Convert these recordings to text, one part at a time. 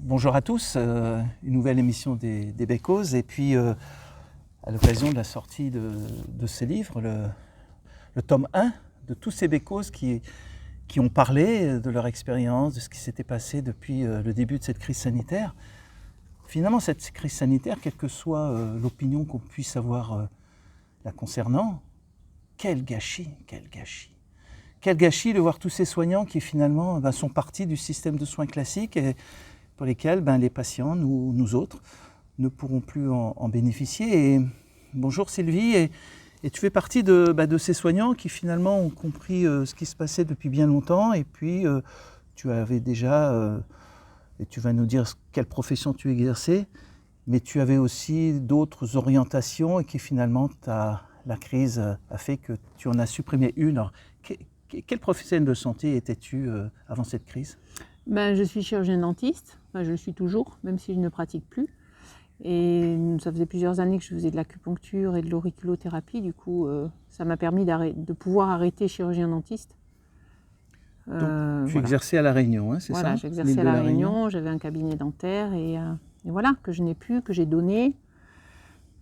Bonjour à tous, une nouvelle émission des Bécauses et puis à l'occasion de la sortie de ces livres, le tome 1 de tous ces Bécauses qui ont parlé de leur expérience, de ce qui s'était passé depuis le début de cette crise sanitaire. Finalement, cette crise sanitaire, quelle que soit l'opinion qu'on puisse avoir la concernant, quel gâchis, quel gâchis. Quel gâchis de voir tous ces soignants qui finalement sont partis du système de soins classique et pour lesquels les patients, nous autres, ne pourront plus en bénéficier. Et, bonjour Sylvie, et tu fais partie de ces soignants qui finalement ont compris ce qui se passait depuis bien longtemps et puis tu avais déjà, et tu vas nous dire quelle profession tu exerçais, mais tu avais aussi d'autres orientations et qui finalement, la crise a fait que tu en as supprimé une. Alors, quel professionnel de santé étais-tu avant cette crise ? Je suis chirurgien dentiste, je le suis toujours, même si je ne pratique plus. Et ça faisait plusieurs années que je faisais de l'acupuncture et de l'auriculothérapie, du coup ça m'a permis de pouvoir arrêter chirurgien dentiste. Donc, tu exerçais à La Réunion, hein, c'est ça ? Voilà, j'exerçais à La Réunion, j'avais un cabinet dentaire et voilà, que je n'ai plus, que j'ai donné.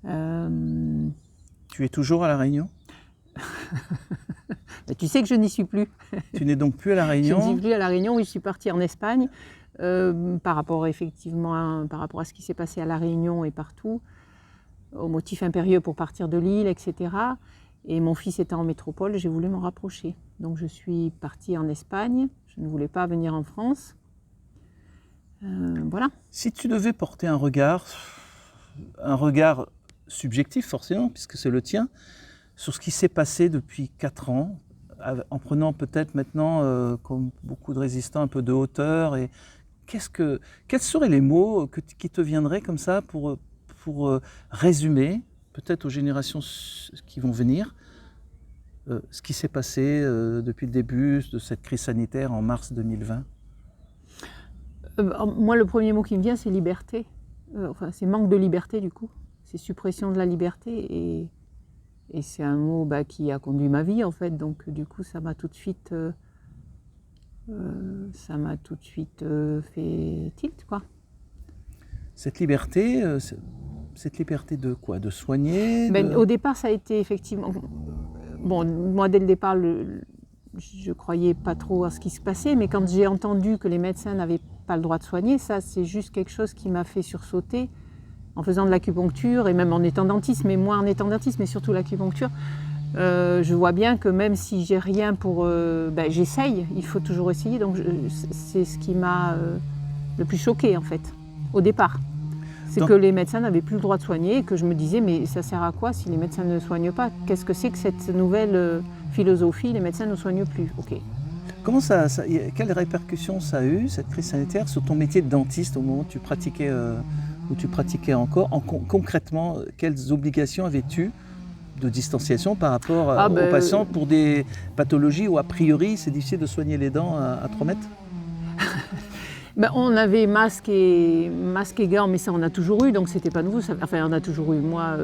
Tu es toujours à La Réunion ? Tu sais que je n'y suis plus. Tu n'es donc plus à La Réunion ? Je ne suis plus à La Réunion, oui, je suis partie en Espagne par rapport à ce qui s'est passé à La Réunion et partout, au motif impérieux pour partir de l'île, etc. Et mon fils étant en métropole, j'ai voulu m'en rapprocher. Donc je suis partie en Espagne, je ne voulais pas venir en France. Voilà. Si tu devais porter un regard subjectif forcément, puisque c'est le tien, sur ce qui s'est passé depuis 4 ans, en prenant peut-être maintenant, comme beaucoup de résistants, un peu de hauteur. Et quels seraient les mots qui te viendraient comme ça pour résumer, peut-être aux générations qui vont venir, ce qui s'est passé depuis le début de cette crise sanitaire en mars 2020 ? Moi, le premier mot qui me vient, c'est liberté. C'est manque de liberté, du coup. C'est suppression de la liberté. Et c'est un mot qui a conduit ma vie, en fait. Donc, du coup, ça m'a tout de suite fait tilt, quoi. Cette liberté de quoi ? De soigner Au départ, ça a été effectivement... Bon, moi, dès le départ, je croyais pas trop à ce qui se passait, mais quand j'ai entendu que les médecins n'avaient pas le droit de soigner, ça, c'est juste quelque chose qui m'a fait sursauter. En faisant de l'acupuncture et même en étant dentiste, mais moins en étant dentiste, mais surtout l'acupuncture, je vois bien que même si j'ai rien pour... j'essaye, il faut toujours essayer. Donc c'est ce qui m'a le plus choquée en fait, au départ. C'est que les médecins n'avaient plus le droit de soigner et que je me disais, mais ça sert à quoi si les médecins ne soignent pas ? Qu'est-ce que c'est que cette nouvelle philosophie, les médecins ne soignent plus ? Ok. Comment quelles répercussions ça a eu, cette crise sanitaire, sur ton métier de dentiste au moment où tu pratiquais encore? Concrètement, quelles obligations avais-tu de distanciation par rapport aux patients pour des pathologies où a priori c'est difficile de soigner les dents à 3 mètres? On avait masque et gants, mais ça on a toujours eu, donc c'était pas nouveau. On a toujours eu, moi,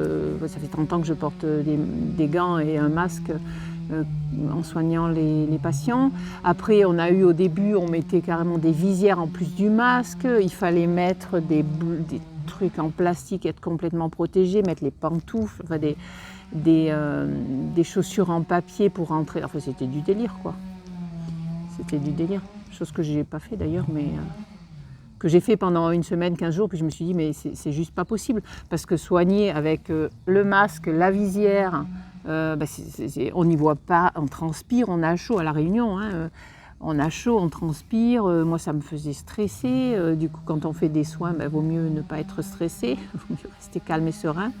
ça fait 30 ans que je porte des gants et un masque en soignant les patients. Après, on a eu au début, on mettait carrément des visières en plus du masque. Il fallait mettre des trucs en plastique, être complètement protégé, mettre les pantoufles, des chaussures en papier pour rentrer. Enfin, c'était du délire, quoi. C'était du délire. Chose que je n'ai pas fait d'ailleurs, mais que j'ai fait pendant 1 semaine, 15 jours, puis je me suis dit, mais c'est juste pas possible. Parce que soigner avec le masque, la visière, on n'y voit pas, on transpire, on a chaud à La Réunion. On a chaud, on transpire. Moi, ça me faisait stresser. Du coup, quand on fait des soins, vaut mieux ne pas être stressé, vaut mieux rester calme et serein.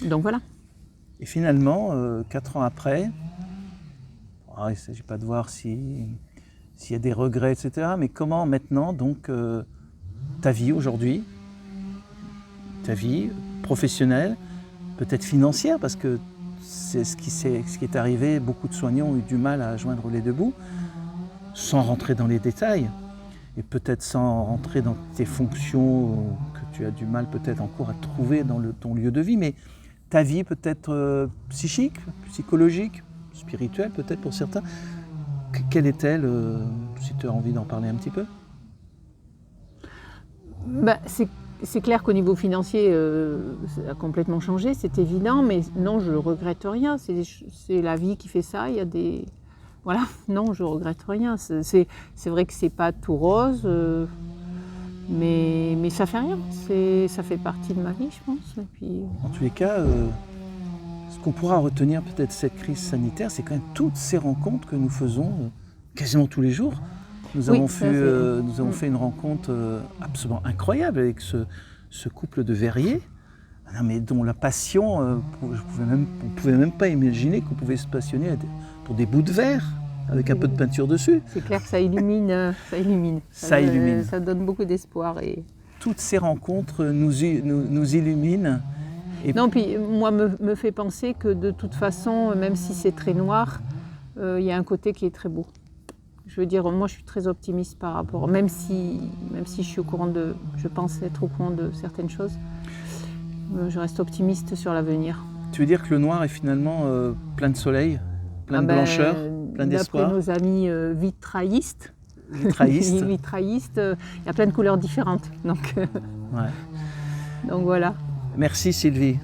Donc voilà. Et finalement, 4 ans après, il ne s'agit pas de voir s'il y a des regrets, etc. Mais comment maintenant, donc, ta vie aujourd'hui, ta vie professionnelle, peut-être financière, parce que c'est ce qui est arrivé, beaucoup de soignants ont eu du mal à joindre les deux bouts, sans rentrer dans les détails, et peut-être sans rentrer dans tes fonctions que tu as du mal peut-être encore à trouver dans ton lieu de vie, mais ta vie peut-être psychique, psychologique, spirituelle peut-être pour certains, quelle est-elle, si tu as envie d'en parler un petit peu ? C'est clair qu'au niveau financier, ça a complètement changé, c'est évident, mais non, je ne regrette rien. C'est la vie qui fait ça. Il y a des... Voilà, non, je ne regrette rien. C'est vrai que ce n'est pas tout rose, mais ça ne fait rien. Ça fait partie de ma vie, je pense. Et puis... En tous les cas, ce qu'on pourra retenir peut-être de cette crise sanitaire, c'est quand même toutes ces rencontres que nous faisons quasiment tous les jours. Nous avons fait une rencontre absolument incroyable avec ce couple de verriers, mais dont la passion, on ne pouvait même pas imaginer qu'on pouvait se passionner pour des bouts de verre avec un peu de peinture dessus. C'est clair que ça illumine. Ça donne beaucoup d'espoir. Et... Toutes ces rencontres nous illuminent. Et... Non, puis moi, me fait penser que de toute façon, même si c'est très noir, il y a un côté qui est très beau. Je veux dire, moi je suis très optimiste par rapport, même si je suis je pense être au courant de certaines choses, je reste optimiste sur l'avenir. Tu veux dire que le noir est finalement plein de soleil, plein de blancheur, plein d'espoir? D'après nos amis vitraillistes, il y a plein de couleurs différentes. Donc voilà. Merci Sylvie.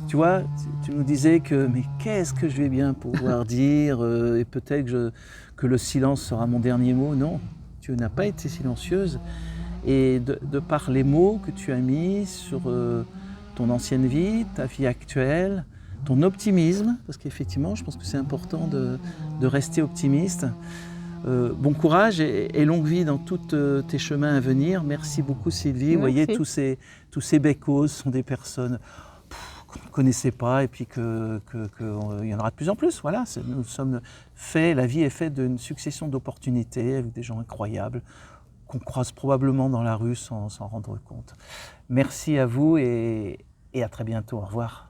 Tu vois, tu nous disais que mais qu'est-ce que je vais bien pouvoir dire et peut-être que le silence sera mon dernier mot. Non, tu n'as pas été silencieuse et de par les mots que tu as mis sur ton ancienne vie, ta vie actuelle, ton optimisme, parce qu'effectivement je pense que c'est important de rester optimiste. Bon courage et longue vie dans tous tes chemins à venir. Merci beaucoup Sylvie. Vous voyez, tous ces bécos sont des personnes qu'on ne connaissait pas et puis qu'il y en aura de plus en plus. Voilà, la vie est faite d'une succession d'opportunités avec des gens incroyables qu'on croise probablement dans la rue sans s'en rendre compte. Merci à vous et à très bientôt. Au revoir.